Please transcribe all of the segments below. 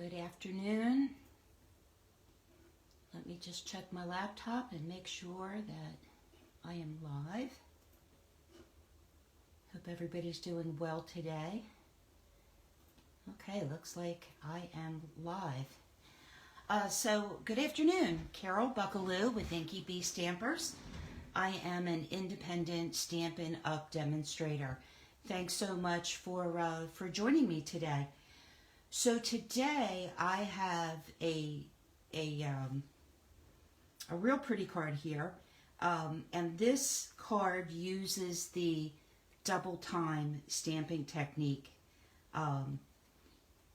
Good afternoon. Let me just check my laptop and make sure that I am live. Hope everybody's doing well today. Okay, looks like I am live. So good afternoon. Carol Buckalew with Inky Bee Stampers. I am an independent Stampin' Up demonstrator. Thanks so much for joining me today. So today I have a real pretty card here, and this card uses the double time stamping technique.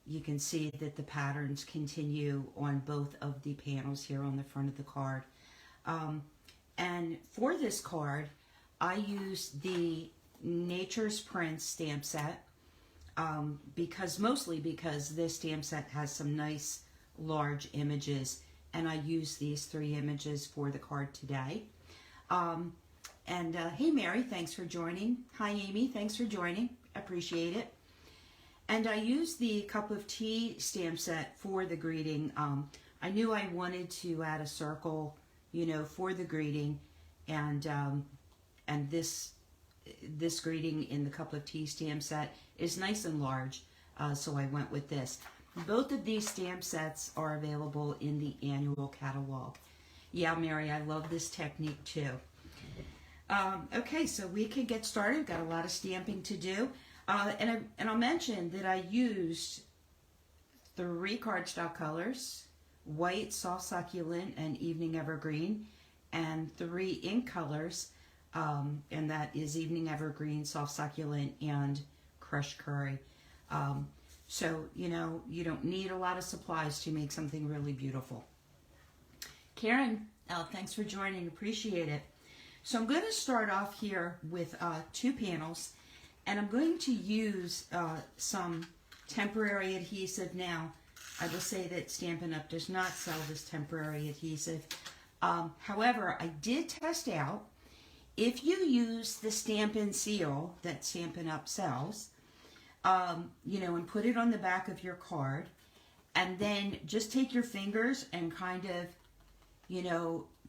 You can see that the patterns continue on both of the panels here on the front of the card. And for this card, I used the Nature's Prints stamp set. Mostly because this stamp set has some nice large images, and I use these 3 images for the card today. Hey Mary, thanks for joining. Hi Amy, thanks for joining. Appreciate it. And I used the Cup of Tea stamp set for the greeting. I knew I wanted to add a circle, for the greeting, and this greeting in the Cup of Tea stamp set is nice and large, so I went with this. Both of these stamp sets are available in the annual catalog. Yeah, Mary, I love this technique too. Okay, so we can get started. Got a lot of stamping to do. And I'll mention that I used 3 cardstock colors, white, soft succulent, and evening evergreen, and 3 ink colors, and that is evening evergreen, soft succulent, and crushed curry. So, you don't need a lot of supplies to make something really beautiful. Karen, thanks for joining. Appreciate it. So I'm going to start off here with 2 panels, and I'm going to use some temporary adhesive. Now, I will say that Stampin' Up! Does not sell this temporary adhesive. However, I did test out, if you use the Stampin' seal that Stampin' Up! Sells, and put it on the back of your card, and then just take your fingers and kind of,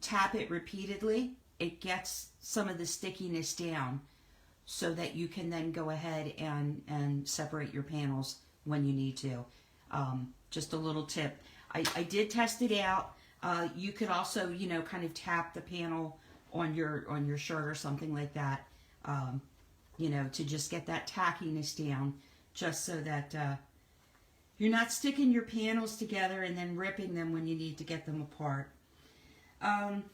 tap it repeatedly, it gets some of the stickiness down so that you can then go ahead and separate your panels when you need to. Just a little tip. I did test it out. You could also, kind of tap the panel on your shirt or something like that, to just get that tackiness down, just so that you're not sticking your panels together and then ripping them when you need to get them apart.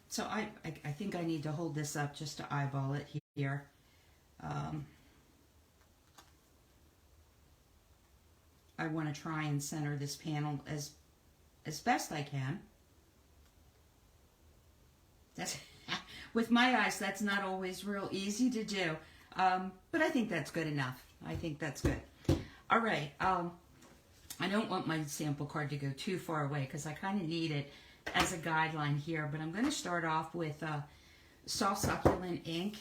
So I think I need to hold this up just to eyeball it here. I want to try and center this panel as best I can. That's with my eyes, that's not always real easy to do, but I think that's good enough. I think that's good. All right, I don't want my sample card to go too far away because I kind of need it as a guideline here, but I'm going to start off with soft succulent ink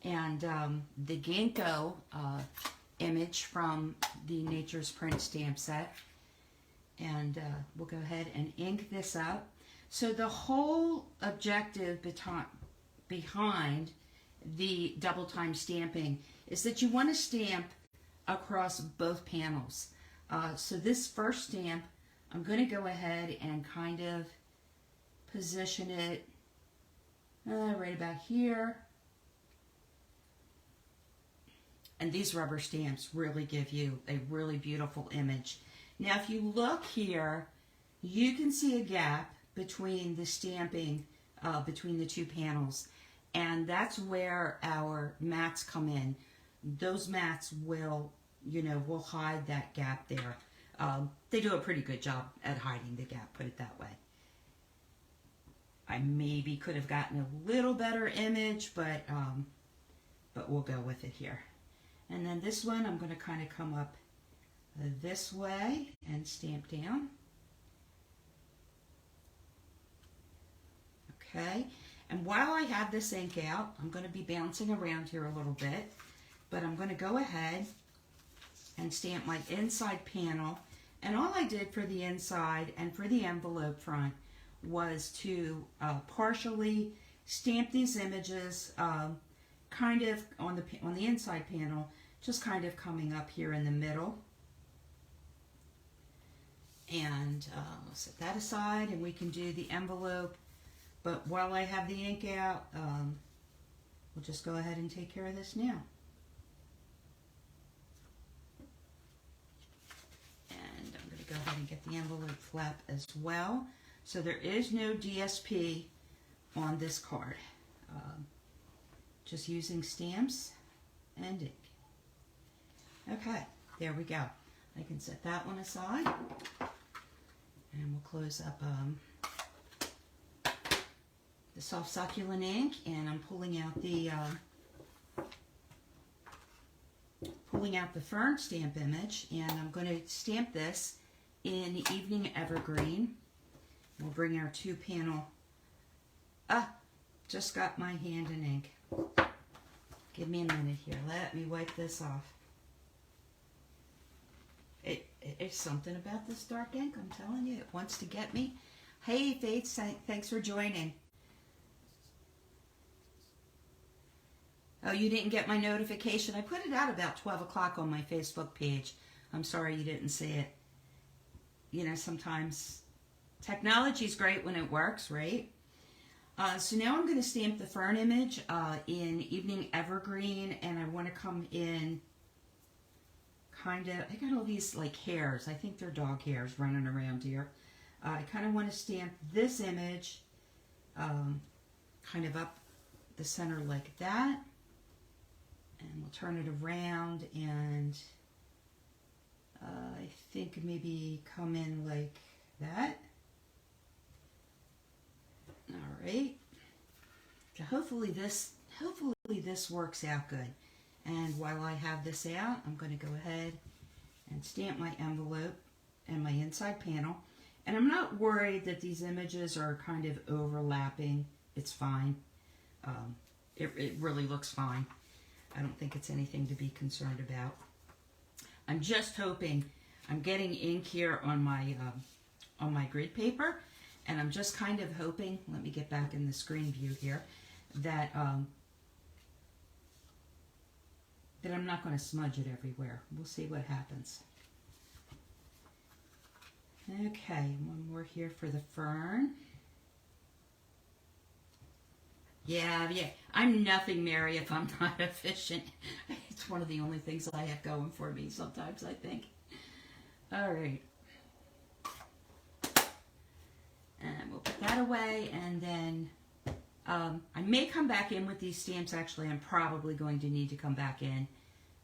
and the Ginkgo image from the Nature's Print stamp set, and we'll go ahead and ink this up. So the whole objective behind the double time stamping is that you want to stamp across both panels. So this first stamp, I'm going to go ahead and kind of position it right about here. And these rubber stamps really give you a really beautiful image. Now if you look here, you can see a gap between the stamping between the 2 panels, and that's where our mats come in. Those mats will hide that gap there. They do a pretty good job at hiding the gap, put it that way. I maybe could have gotten a little better image, but we'll go with it here. And then this one, I'm going to kind of come up this way and stamp down. Okay, and while I have this ink out, I'm going to be bouncing around here a little bit, but I'm going to go ahead and stamp my inside panel And all I did for the inside and for the envelope front was to partially stamp these images kind of on the inside panel, just kind of coming up here in the middle. And we'll set that aside and we can do the envelope. But while I have the ink out, we'll just go ahead and take care of this now. And I'm going to go ahead and get the envelope flap as well. So there is no DSP on this card. Just using stamps and ink. Okay, there we go. I can set that one aside. And we'll close up the soft succulent ink, and I'm pulling out the fern stamp image, and I'm going to stamp this in Evening Evergreen. We'll bring our 2-panel. Just got my hand in ink. Give me a minute here. Let me wipe this off. It's something about this dark ink, I'm telling you. It wants to get me. Hey, Faith, thanks for joining. Oh, you didn't get my notification. I put it out about 12 o'clock on my Facebook page. I'm sorry you didn't see it. You know, sometimes technology's great when it works, right? So now I'm going to stamp the fern image in Evening Evergreen, and I want to come in kind of, I got all these like hairs. I think they're dog hairs running around here. I kind of want to stamp this image kind of up the center like that. And we'll turn it around, and I think maybe come in like that. All right. So hopefully this works out good. And while I have this out, I'm going to go ahead and stamp my envelope and my inside panel. And I'm not worried that these images are kind of overlapping. It's fine. It really looks fine. I don't think it's anything to be concerned about. I'm just hoping, I'm getting ink here on my grid paper, and I'm just kind of hoping, let me get back in the screen view here, that that I'm not going to smudge it everywhere. We'll see what happens. Okay, one more here for the fern. Yeah, I'm nothing, Mary, if I'm not efficient. It's one of the only things I have going for me sometimes, I think. All right. And we'll put that away, and then I may come back in with these stamps. Actually, I'm probably going to need to come back in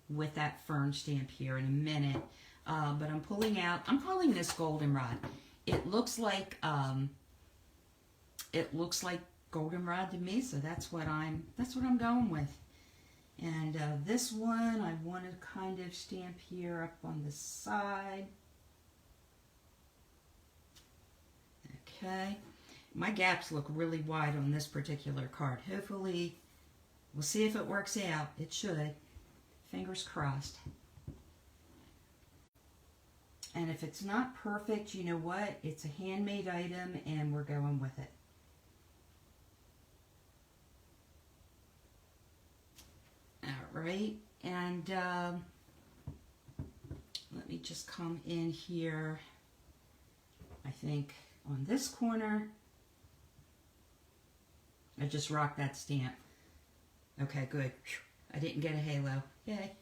with that fern stamp here in a minute. But I'm calling this goldenrod. It looks like goldenrod to me, so that's what I'm going with. And this one I want to kind of stamp here up on the side. Okay, my gaps look really wide on this particular card. Hopefully, we'll see if it works out. It should. Fingers crossed. And if it's not perfect, you know what? It's a handmade item, and we're going with it. All right, and let me just come in here, I think, on this corner. I just rocked that stamp. Okay, good. I didn't get a halo. Yay.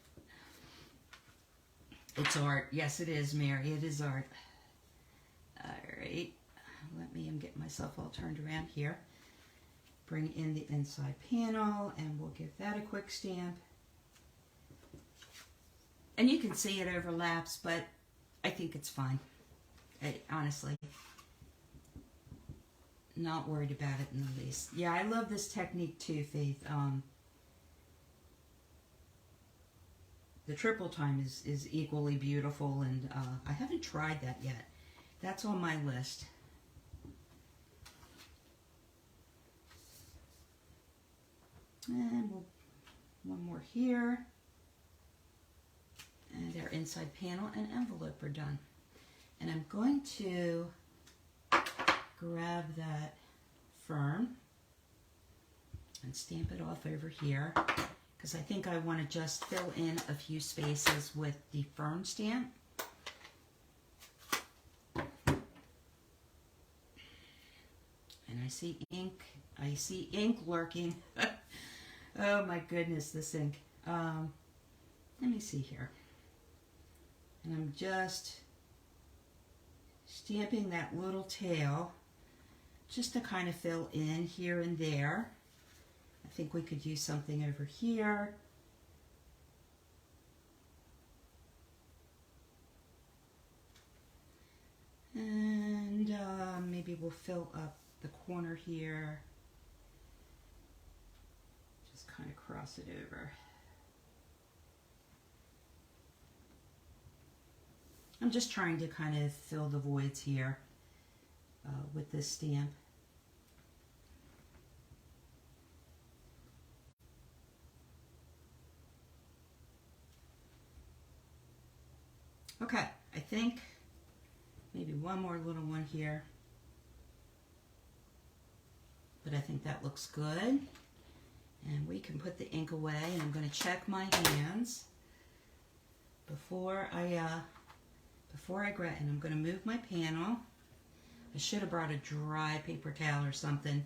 It's art. Yes, it is, Mary. It is art. All right. Let me get myself all turned around here. Bring in the inside panel, and we'll give that a quick stamp. And you can see it overlaps, but I think it's fine. Honestly. Not worried about it in the least. Yeah, I love this technique too, Faith. The triple time is equally beautiful, and I haven't tried that yet. That's on my list. And one more here. And our inside panel and envelope are done. And I'm going to grab that fern and stamp it off over here, because I think I want to just fill in a few spaces with the fern stamp. And I see ink lurking. Oh my goodness, this ink. Let me see here. And I'm just stamping that little tail just to kind of fill in here and there. I think we could use something over here. And maybe we'll fill up the corner here. Just kind of cross it over. I'm just trying to kind of fill the voids here with this stamp. Okay, I think maybe one more little one here. But I think that looks good. And we can put the ink away, and I'm going to check my hands before I grab, and I'm going to move my panel. I should have brought a dry paper towel or something,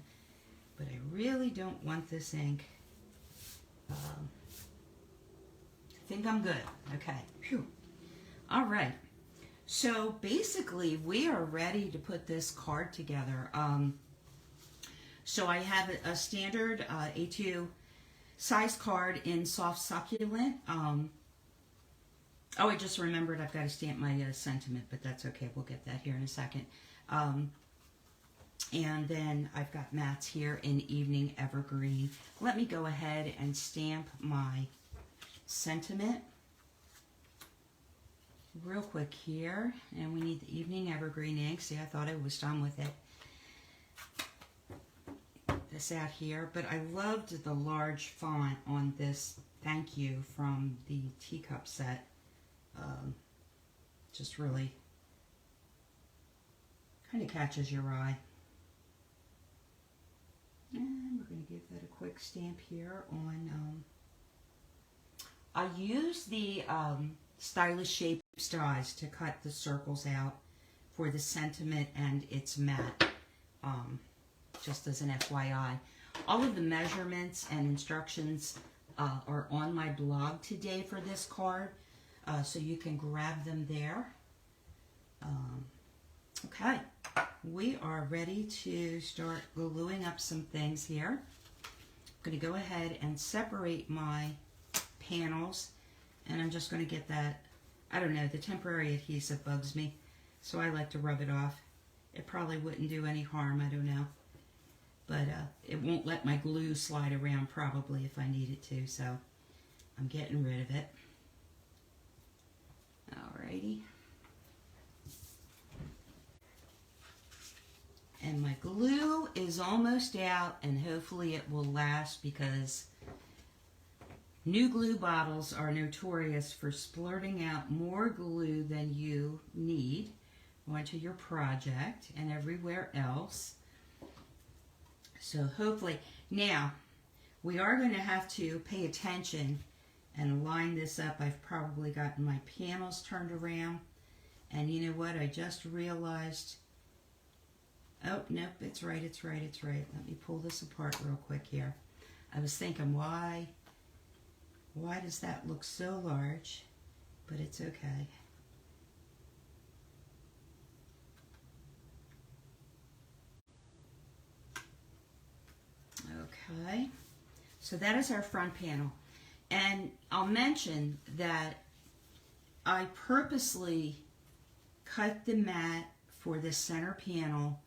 but I really don't want this ink. I think I'm good. Okay. Phew. All right. So basically, we are ready to put this card together. So I have a standard A2 size card in soft succulent. Oh, I just remembered I've got to stamp my sentiment, but that's okay. We'll get that here in a second. And then I've got mats here in Evening Evergreen. Let me go ahead and stamp my sentiment real quick here. And we need the Evening Evergreen ink. See, I thought I was done with it. This out here, but I loved the large font on this thank you from the teacup set. Just really kind of catches your eye. And we're going to give that a quick stamp here on, I use the Stylish Shapes dies to cut the circles out for the sentiment and its matte, just as an FYI. All of the measurements and instructions are on my blog today for this card, so you can grab them there. Okay, we are ready to start gluing up some things here. I'm going to go ahead and separate my panels, and I'm just going to get that, I don't know, the temporary adhesive bugs me, so I like to rub it off. It probably wouldn't do any harm, I don't know. But it won't let my glue slide around probably if I need it to, so I'm getting rid of it. Alrighty. And my glue is almost out, and hopefully it will last, because new glue bottles are notorious for splurting out more glue than you need onto your project and everywhere else. So hopefully, now we are going to have to pay attention and line this up. I've probably gotten my panels turned around, and you know what, I just realized, oh nope, it's right, it's right, it's right. Let me pull this apart real quick here. I was thinking, why does that look so large? But it's okay. Okay, so that is our front panel. And I'll mention that I purposely cut the mat for the center panel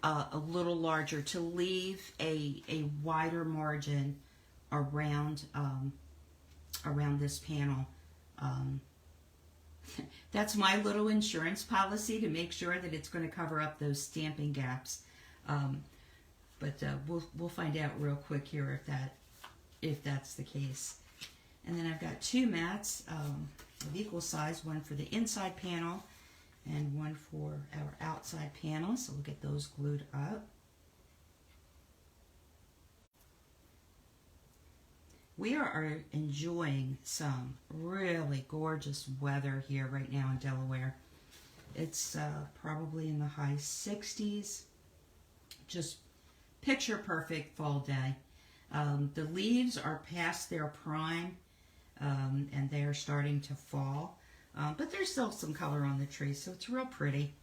a little larger to leave a wider margin around around this panel. That's my little insurance policy, to make sure that it's going to cover up those stamping gaps. But we'll find out real quick here if that's the case. And then I've got two mats of equal size, one for the inside panel and one for our outside panels, so we'll get those glued up. We are enjoying some really gorgeous weather here right now in Delaware. It's probably in the high 60s, just picture perfect fall day. The leaves are past their prime and they are starting to fall, but there's still some color on the tree, so it's real pretty.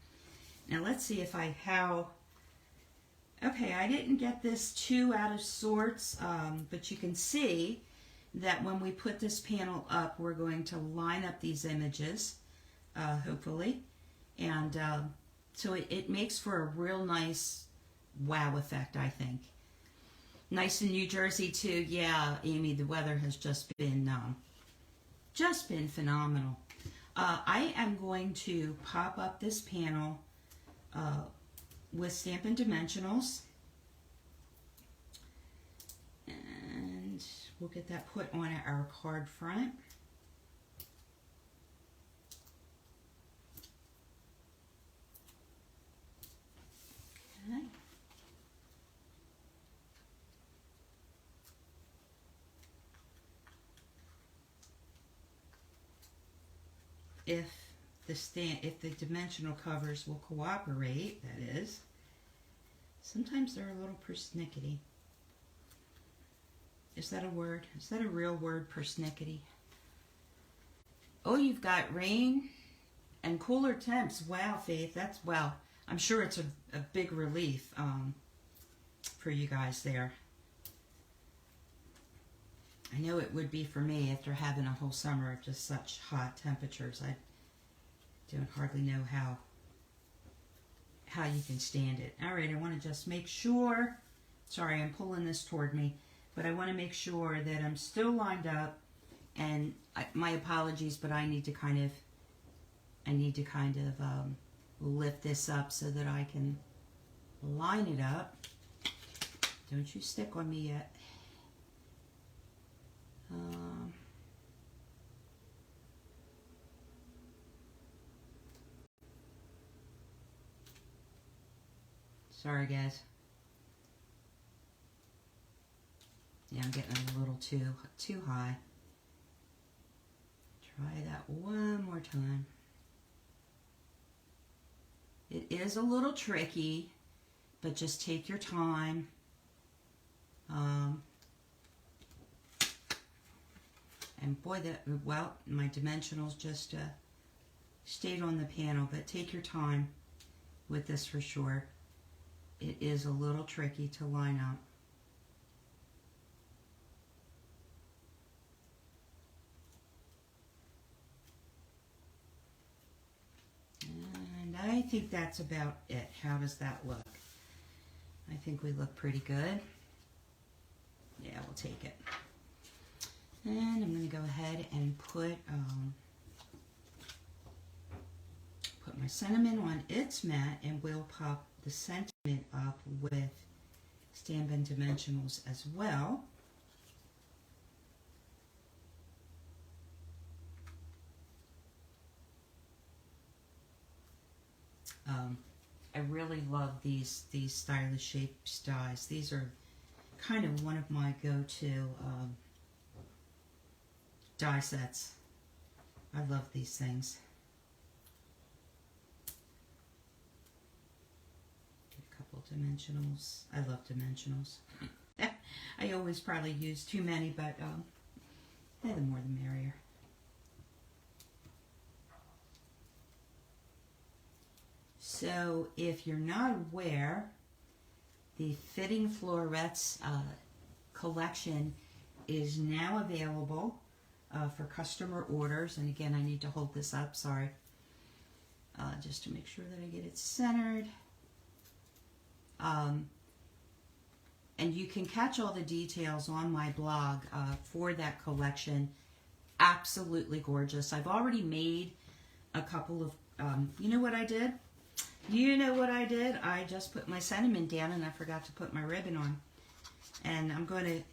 Now let's see if okay, I didn't get this too out of sorts, but you can see that when we put this panel up, we're going to line up these images, hopefully. And so it makes for a real nice wow effect, I think. Nice in New Jersey too. Yeah, Amy, the weather has just been phenomenal. I am going to pop up this panel with Stampin' Dimensionals, and we'll get that put on our card front. Okay. If the dimensional covers will cooperate, that is. Sometimes they're a little persnickety. Is that a word? Is that a real word, persnickety? Oh, you've got rain and cooler temps. Wow, Faith, wow. I'm sure it's a big relief for you guys there. I know it would be for me after having a whole summer of just such hot temperatures. I don't hardly know how you can stand it. All right, I want to just make sure, sorry, I'm pulling this toward me, but I want to make sure that I'm still lined up, and my apologies, but I need to kind of lift this up so that I can line it up. Don't you stick on me yet. Sorry, guys. Yeah, I'm getting a little too high. Try that one more time. It is a little tricky, but just take your time. And boy, well, my dimensionals just stayed on the panel, but take your time with this for sure. It is a little tricky to line up. And I think that's about it. How does that look? I think we look pretty good. Yeah, we'll take it. And I'm going to go ahead and put my sentiment on its mat, and we'll pop the sentiment up with Stampin' Dimensionals as well. I really love these stylish shaped dies. These are kind of one of my go-to die sets. I love these things. A couple dimensionals. I love dimensionals. I always probably use too many, but the more the merrier. So if you're not aware, the Fitting Florettes collection is now available for customer orders. And again, I need to hold this up, sorry, just to make sure that I get it centered. And you can catch all the details on my blog for that collection. Absolutely gorgeous. I've already made a couple of, you know what I did? You know what I did? I just put my sentiment down and I forgot to put my ribbon on. And I'm going to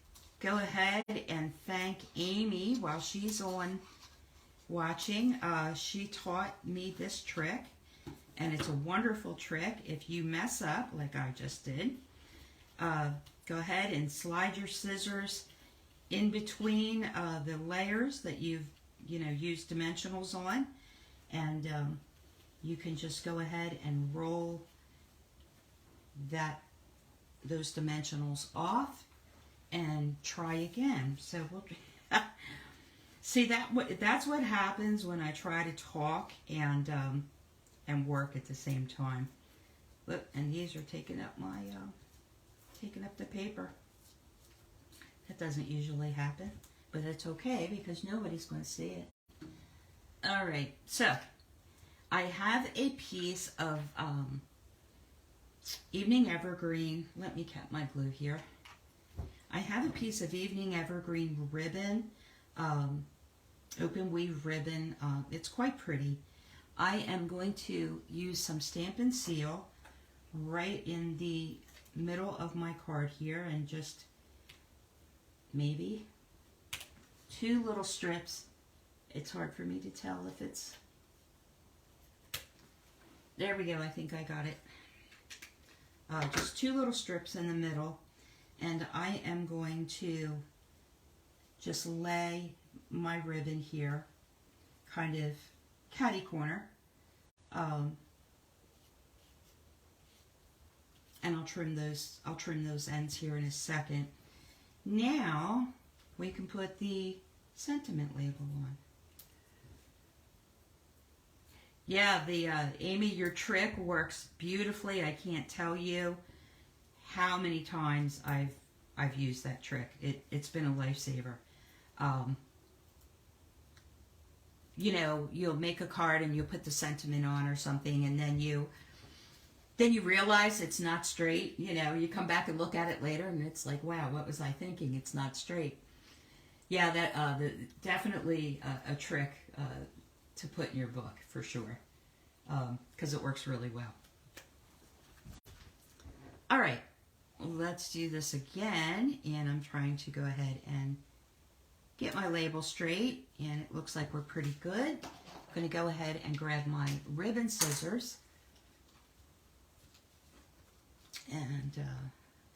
go ahead and thank Amy while she's on watching. She taught me this trick. And it's a wonderful trick. If you mess up, like I just did, go ahead and slide your scissors in between the layers that you've used dimensionals on, and you can just go ahead and roll those dimensionals off and try again. So we'll see that's what happens when I try to talk and work at the same time. Look, and these are taking up the paper. That doesn't usually happen, but it's okay because nobody's going to see it. All right, so I have a piece of Evening Evergreen. Let me cut my glue here. I have a piece of Evening Evergreen ribbon, open weave ribbon. It's quite pretty. I am going to use some Stampin' Seal right in the middle of my card here, and just maybe 2 little strips. It's hard for me to tell if it's... There we go, I think I got it. Just 2 little strips in the middle, and I am going to just lay my ribbon here, kind of catty corner, and I'll trim those ends here in a second. Now we can put the sentiment label on. Yeah, Amy, your trick works beautifully. I can't tell you how many times I've used that trick. It's been a lifesaver. You'll make a card and you'll put the sentiment on or something, and then you realize it's not straight. You come back and look at it later, and it's like, wow, what was I thinking? It's not straight. Yeah, that definitely a trick to put in your book for sure, because it works really well. All right, let's do this again, and I'm trying to go ahead and get my label straight, and it looks like we're pretty good. I'm going to go ahead and grab my ribbon scissors, and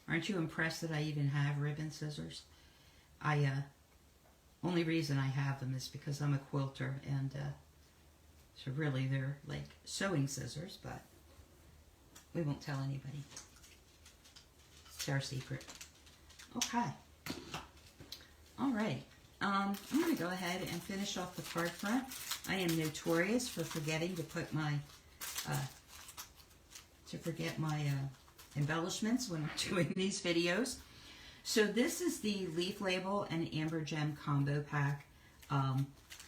aren't you impressed that I even have ribbon scissors? Only reason I have them is because I'm a quilter, and so really they're like sewing scissors, but we won't tell anybody. It's our secret. Okay. All right. I'm going to go ahead and finish off the card front. I am notorious for forgetting to put my embellishments when I'm doing these videos. So this is the leaf label and amber gem combo pack.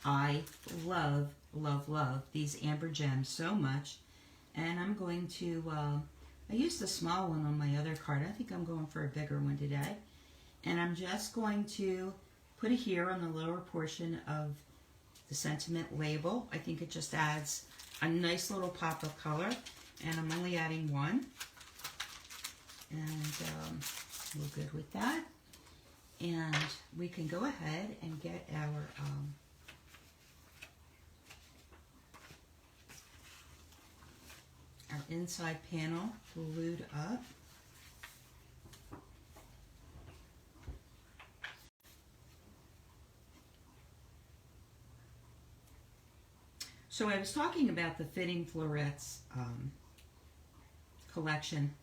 I love these amber gems so much, and I'm going to I used the small one on my other card. I think I'm going for a bigger one today, and I'm just going to put it here on the lower portion of the sentiment label. I think it just adds a nice little pop of color, and I'm only adding one, and we're good with that. And we can go ahead and get our inside panel glued up. So I was talking about the Fitting Florets collection,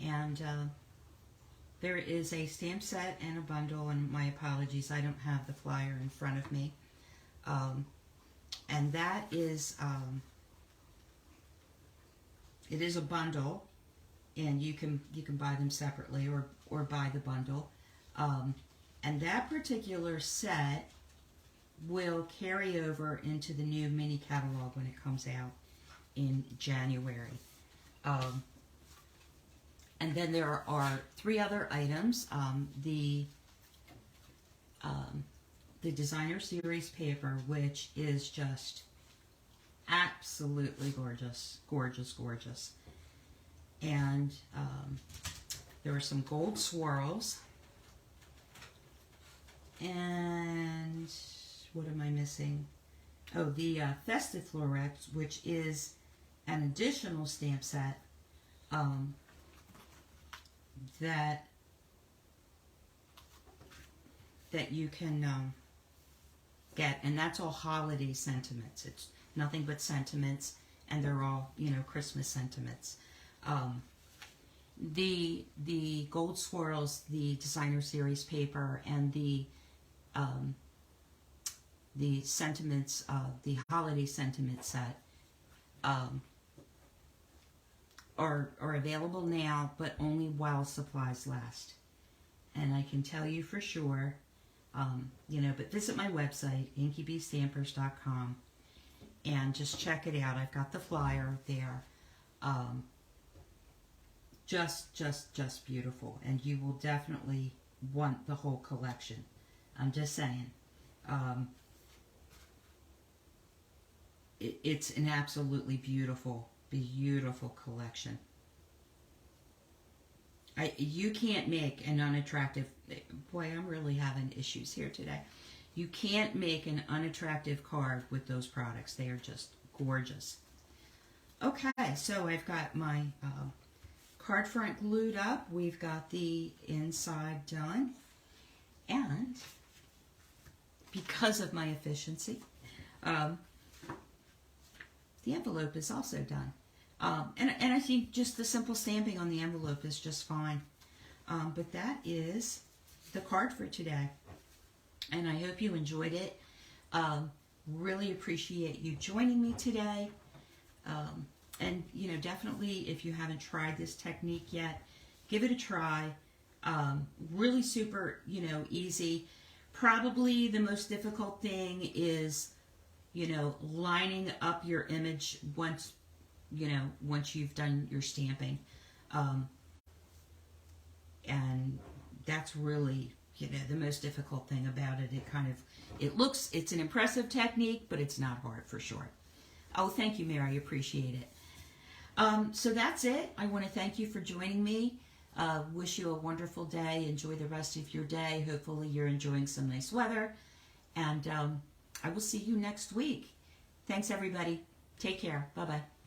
and there is a stamp set and a bundle, and my apologies, I don't have the flyer in front of me. And that is, it is a bundle, and you can buy them separately or buy the bundle. And that particular set will carry over into the new mini catalog when it comes out in January. And then there are 3 other items. The Designer Series paper, which is just absolutely gorgeous, gorgeous, gorgeous. And there are some gold swirls. And what am I missing? Oh, the Festive Florets, which is an additional stamp set that you can get, and that's all holiday sentiments. It's nothing but sentiments, and they're all, you know, Christmas sentiments. The Gold Swirls, the Designer Series paper, and the sentiments, the holiday sentiment set are available now, but only while supplies last. And I can tell you for sure, you know, but visit my website, inkybstampers.com, and just check it out. I've got the flyer there. Just beautiful, and you will definitely want the whole collection. I'm just saying. It's an absolutely beautiful collection. You can't make an unattractive, boy, I'm really having issues here today. You can't make an unattractive card with those products. They are just gorgeous. Okay, so I've got my card front glued up. We've got the inside done. And because of my efficiency, the envelope is also done. And I think just the simple stamping on the envelope is just fine. But that is the card for today. And I hope you enjoyed it. Really appreciate you joining me today. And, you know, definitely if you haven't tried this technique yet, give it a try. Really super, you know, easy. Probably the most difficult thing is, you know, lining up your image once you've done your stamping. And that's really, you know, the most difficult thing about it. It's an impressive technique, but it's not hard for sure. Oh, thank you, Mary. I appreciate it. So that's it. I want to thank you for joining me. Wish you a wonderful day. Enjoy the rest of your day. Hopefully you're enjoying some nice weather. And I will see you next week. Thanks, everybody. Take care. Bye-bye.